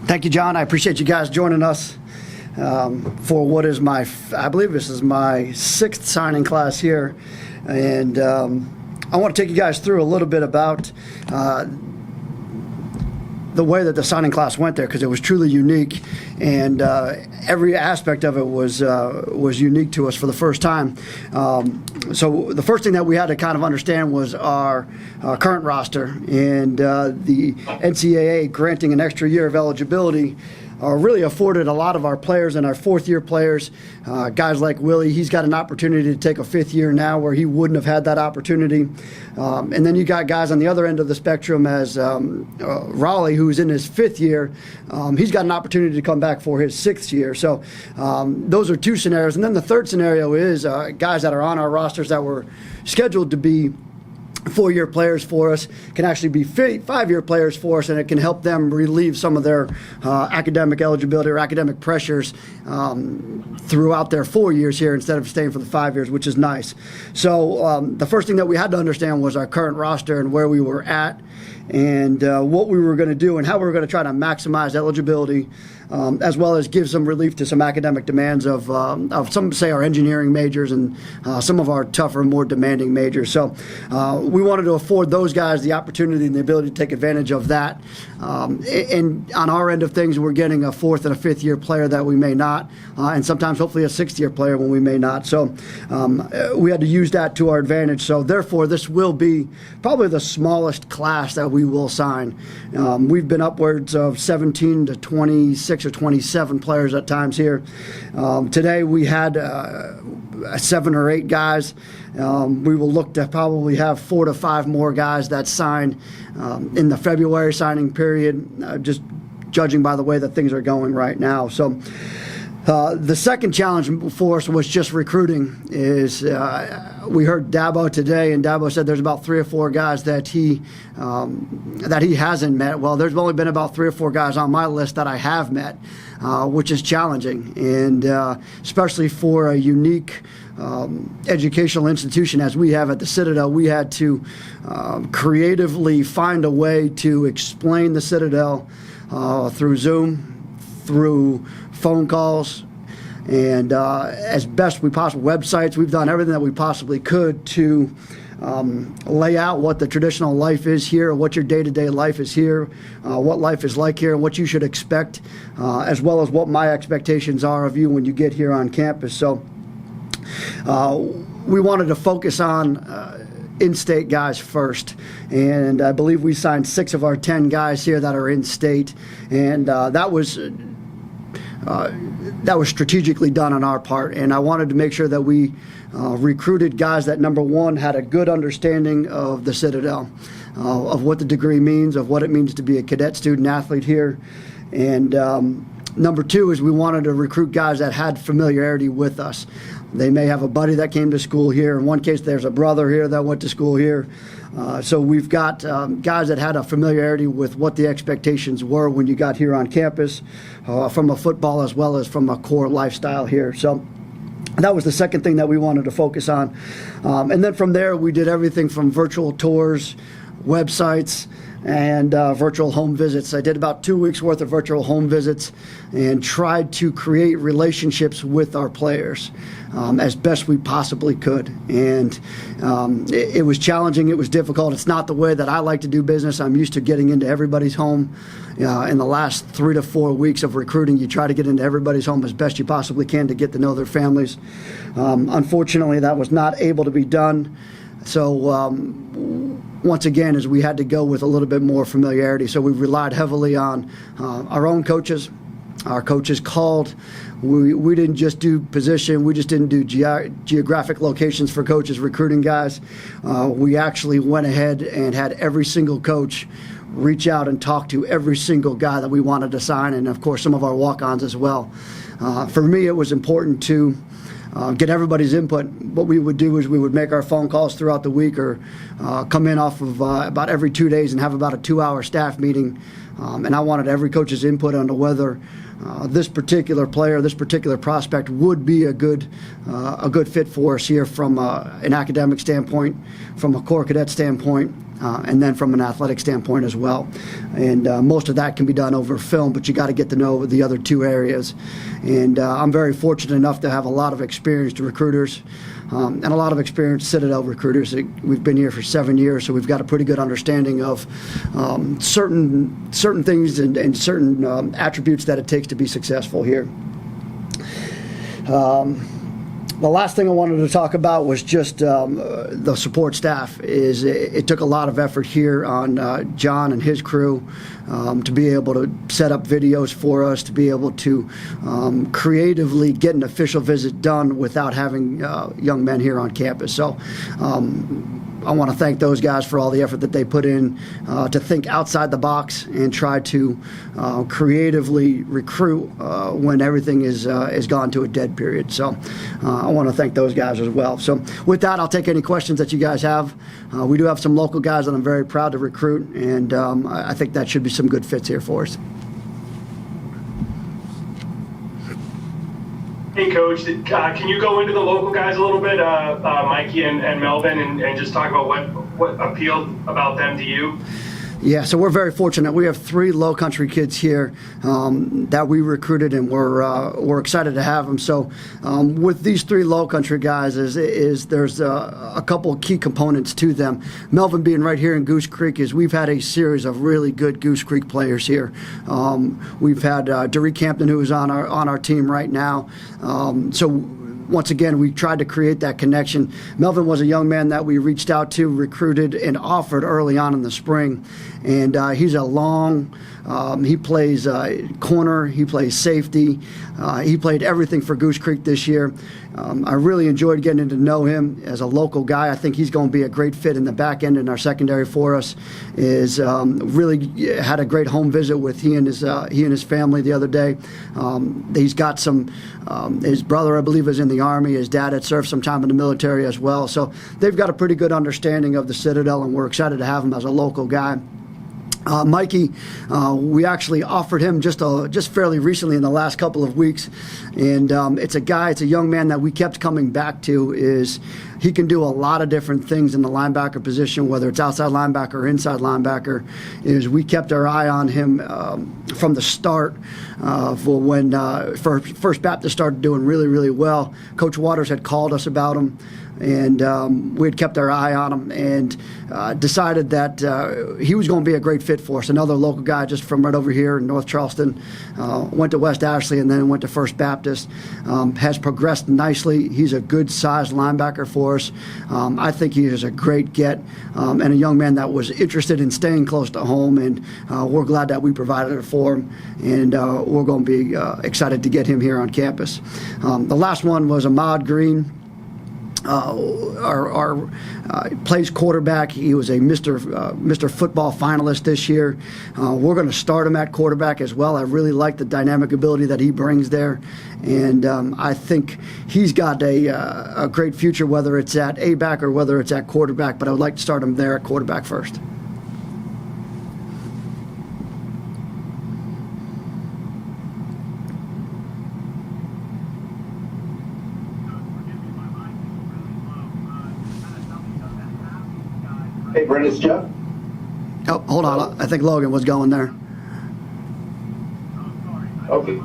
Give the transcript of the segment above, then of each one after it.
Thank you, John. I appreciate you guys joining us for what is I believe this is my sixth signing class here. And I want to take you guys through a little bit about the way that the signing class went there, because it was truly unique, and every aspect of it was unique to us for the first time. So the first thing that we had to kind of understand was our current roster, and the NCAA granting an extra year of eligibility really afforded a lot of our players and our fourth-year players, guys like Willie. He's got an opportunity to take a fifth year now where he wouldn't have had that opportunity. And then you got guys on the other end of the spectrum as Raleigh, who's in his fifth year. He's got an opportunity to come back for his sixth year. So those are two scenarios. And then the third scenario is guys that are on our rosters that were scheduled to be four-year players for us can actually be five-year players for us, and it can help them relieve some of their academic eligibility or academic pressures throughout their 4 years here instead of staying for the 5 years, which is nice. So the first thing that we had to understand was our current roster and where we were at, and what we were going to do and how we were going to try to maximize eligibility, as well as give some relief to some academic demands of some, say, our engineering majors and some of our tougher, more demanding majors. So we wanted to afford those guys the opportunity and the ability to take advantage of that. And on our end of things, we're getting a fourth and a fifth year player that we may not, and sometimes hopefully a sixth year player when we may not. So we had to use that to our advantage. So therefore, this will be probably the smallest class that we will sign. We've been upwards of 17 to 26 or 27 players at times here. Today we had 7 or 8 guys. We will look to probably have 4 to 5 more guys that sign in the February signing period, just judging by the way that things are going right now. So the second challenge for us was just recruiting. We heard Dabo today, and Dabo said there's about 3 or 4 guys that he hasn't met. Well, there's only been about 3 or 4 guys on my list that I have met, which is challenging, and especially for a unique educational institution as we have at the Citadel. We had to creatively find a way to explain the Citadel through Zoom, through phone calls, and as best we possibly, websites. We've done everything that we possibly could to lay out what the traditional life is here, what your day-to-day life is here, what life is like here, and what you should expect, as well as what my expectations are of you when you get here on campus. So we wanted to focus on in-state guys first, and I believe we signed 6 of our 10 guys here that are in-state, and that was strategically done on our part, and I wanted to make sure that we recruited guys that, number one, had a good understanding of the Citadel, of what the degree means, of what it means to be a cadet student athlete here, and number two is we wanted to recruit guys that had familiarity with us. They may have a buddy that came to school here. In one case, there's a brother here that went to school here. So we've got guys that had a familiarity with what the expectations were when you got here on campus, from a football as well as from a core lifestyle here. So that was the second thing that we wanted to focus on. And then from there, we did everything from virtual tours, websites, and virtual home visits. I did about 2 weeks worth of virtual home visits and tried to create relationships with our players as best we possibly could. And it was challenging. It was difficult. It's not the way that I like to do business. I'm used to getting into everybody's home. In the last 3 to 4 weeks of recruiting, you try to get into everybody's home as best you possibly can to get to know their families. Unfortunately, that was not able to be done. So once again, as we had to go with a little bit more familiarity. So we relied heavily on our own coaches. Our coaches called. We didn't just do position. We just didn't do geographic locations for coaches recruiting guys. We actually went ahead and had every single coach reach out and talk to every single guy that we wanted to sign, and of course some of our walk-ons as well. For me, it was important to get everybody's input. What we would do is we would make our phone calls throughout the week, or come in off of about every 2 days and have about a 2-hour staff meeting. And I wanted every coach's input on whether this particular player, this particular prospect would be a good fit for us here from an academic standpoint, from a core cadet standpoint, and then from an athletic standpoint as well. And most of that can be done over film, but you got to get to know the other two areas. And I'm very fortunate enough to have a lot of experienced recruiters and a lot of experienced Citadel recruiters. We've been here for 7 years, so we've got a pretty good understanding of certain things and certain attributes that it takes to be successful here. The last thing I wanted to talk about was just the support staff. It took a lot of effort here on John and his crew to be able to set up videos for us, to be able to creatively get an official visit done without having young men here on campus. So I want to thank those guys for all the effort that they put in to think outside the box and try to creatively recruit when everything is gone to a dead period. So I want to thank those guys as well. So with that, I'll take any questions that you guys have. We do have some local guys that I'm very proud to recruit, and I think that should be some good fits here for us. Hey, Coach, can you go into the local guys a little bit, Mikey and Melvin, and just talk about what appealed about them to you? Yeah, so we're very fortunate. We have 3 low country kids here that we recruited, and we're excited to have them. So with these 3 low country guys, there's a couple of key components to them. Melvin being right here in Goose Creek, is we've had a series of really good Goose Creek players here. We've had Derek Campton, who is on our team right now. So once again, we tried to create that connection. Melvin was a young man that we reached out to, recruited, and offered early on in the spring. And he's a long, he plays corner, he plays safety. He played everything for Goose Creek this year. I really enjoyed getting to know him as a local guy. I think he's going to be a great fit in the back end in our secondary for us. Really had a great home visit with he and his family the other day. He's got some, his brother, I believe, is in the Army. His dad had served some time in the military as well. So they've got a pretty good understanding of the Citadel, and we're excited to have him as a local guy. Mikey, we actually offered him just fairly recently in the last couple of weeks, and it's a young man that we kept coming back to. He can do a lot of different things in the linebacker position, whether it's outside linebacker or inside linebacker. We kept our eye on him from the start for when First Baptist started doing really, really well. Coach Waters had called us about him, and we had kept our eye on him and decided that he was going to be a great fit for us. Another local guy just from right over here in North Charleston, went to West Ashley and then went to First Baptist, has progressed nicely. He's a good-sized linebacker for us. I think he is a great get and a young man that was interested in staying close to home, and we're glad that we provided it for him, and we're going to be excited to get him here on campus. The last one was Ahmad Green. Plays quarterback. He was a Mr. Football finalist this year. We're going to start him at quarterback as well. I really like the dynamic ability that he brings there, and I think he's got a great future, whether it's at A-back or whether it's at quarterback, but I would like to start him there at quarterback first. Hey, Brent, it's Jeff. Oh, hold on. I think Logan was going there. Okay.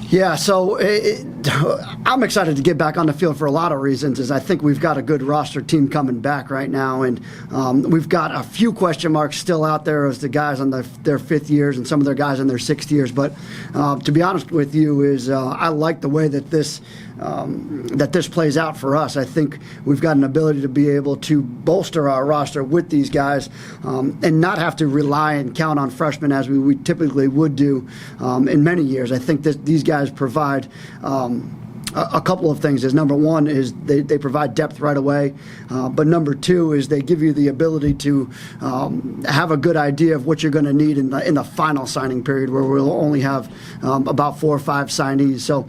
Yeah, so I'm excited to get back on the field for a lot of reasons, as I think we've got a good roster team coming back right now, and we've got a few question marks still out there as the guys on their 5th years and some of their guys in their 6th years. But to be honest with you, I like the way that this plays out for us. I think we've got an ability to be able to bolster our roster with these guys and not have to rely and count on freshmen as we typically would do in many years. I think that these guys provide a couple of things is, number one is they provide depth right away, but number two is they give you the ability to have a good idea of what you're going to need in the final signing period, where we'll only have about 4 or 5 signees. So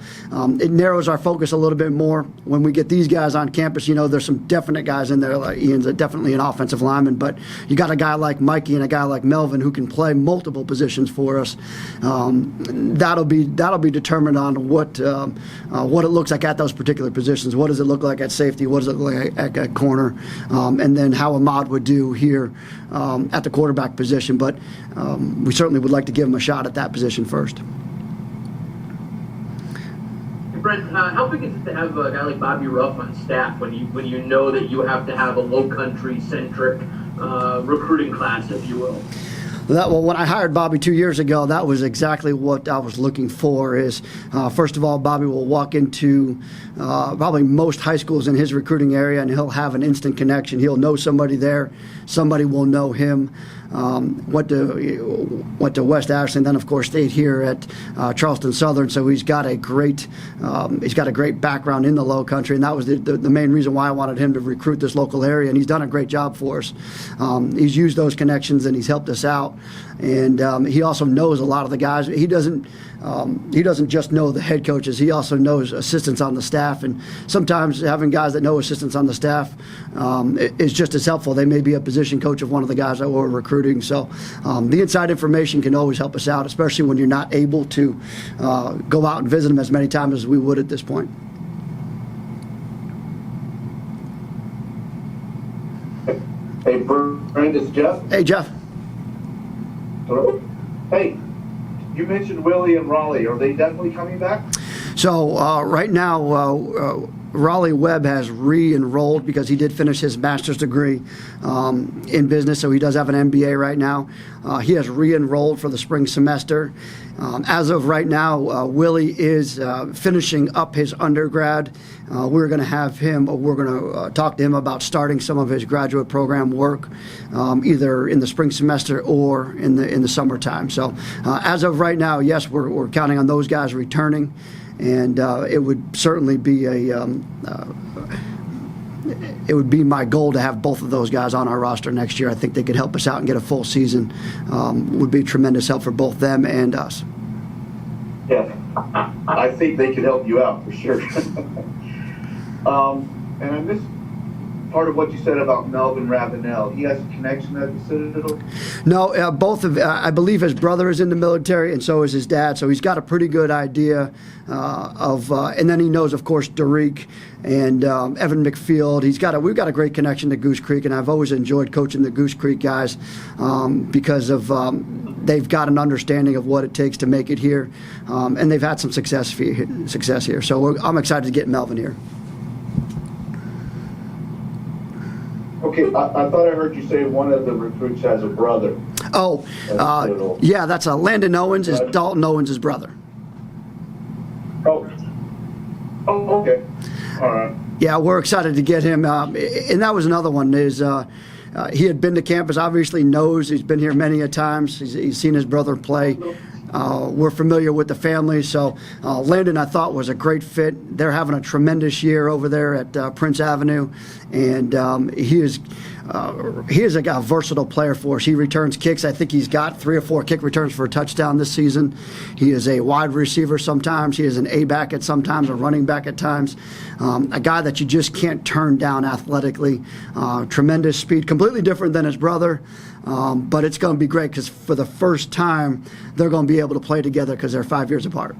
it narrows our focus a little bit more. When we get these guys on campus, there's some definite guys in there. Like Ian's definitely an offensive lineman, but you got a guy like Mikey and a guy like Melvin who can play multiple positions for us. That'll be determined on what it looks like at those particular positions. What does it look like at safety? What does it look like at corner? And then how Ahmad would do here at the quarterback position. But we certainly would like to give him a shot at that position first. Brent, how big is it to have a guy like Bobby Ruff on staff when you know that you have to have a low country centric recruiting class, if you will? Well, when I hired Bobby 2 years ago, that was exactly what I was looking for. Is first of all, Bobby will walk into probably most high schools in his recruiting area, and he'll have an instant connection. He'll know somebody there. Somebody will know him. Went to West Ashland, then of course stayed here at Charleston Southern. So he's got a great background in the Low Country, and that was the main reason why I wanted him to recruit this local area. And he's done a great job for us. He's used those connections and he's helped us out. And he also knows a lot of the guys. He doesn't just know the head coaches. He also knows assistants on the staff. And sometimes having guys that know assistants on the staff is just as helpful. They may be a position coach of one of the guys that we're recruiting. So the inside information can always help us out, especially when you're not able to go out and visit them as many times as we would at this point. Hey, Brent, it's Jeff. Hey, Jeff. Hello. Hey, you mentioned Willie and Raleigh. Are they definitely coming back? So right now, Willie Webb has re-enrolled because he did finish his master's degree in business, so he does have an MBA right now. He has re-enrolled for the spring semester. As of right now, Willie is finishing up his undergrad. We're going to talk to him about starting some of his graduate program work, either in the spring semester or in the summertime. So as of right now, yes, we're counting on those guys returning. And it would certainly be it would be my goal to have both of those guys on our roster next year. I think they could help us out and get a full season. Would be tremendous help for both them and us. Yeah, I think they could help you out for sure. And I missed part of what you said about Melvin Ravell. He has a connection at the Citadel? No, both of I believe his brother is in the military, and so is his dad. So he's got a pretty good idea and then he knows, of course, Derek and Evan McField. We've got a great connection to Goose Creek, and I've always enjoyed coaching the Goose Creek guys because of they've got an understanding of what it takes to make it here, and they've had some success here. So I'm excited to get Melvin here. Okay, I thought I heard you say one of the recruits has a brother. Oh, yeah, that's Landon Owens. Is Dalton Owens' brother. Oh, okay. All right. Yeah, we're excited to get him. And that was another one. He had been to campus, obviously knows. He's been here many a times. He's seen his brother play. We're familiar with the family, so Landon, I thought, was a great fit. They're having a tremendous year over there at Prince Avenue, and he is a versatile player for us. He returns kicks. I think he's got 3 or 4 kick returns for a touchdown this season. He is a wide receiver sometimes. He is an A-back at sometimes, a running back at times. A guy that you just can't turn down athletically. Tremendous speed, completely different than his brother. But it's going to be great because for the first time, they're going to be able to play together because they're 5 years apart.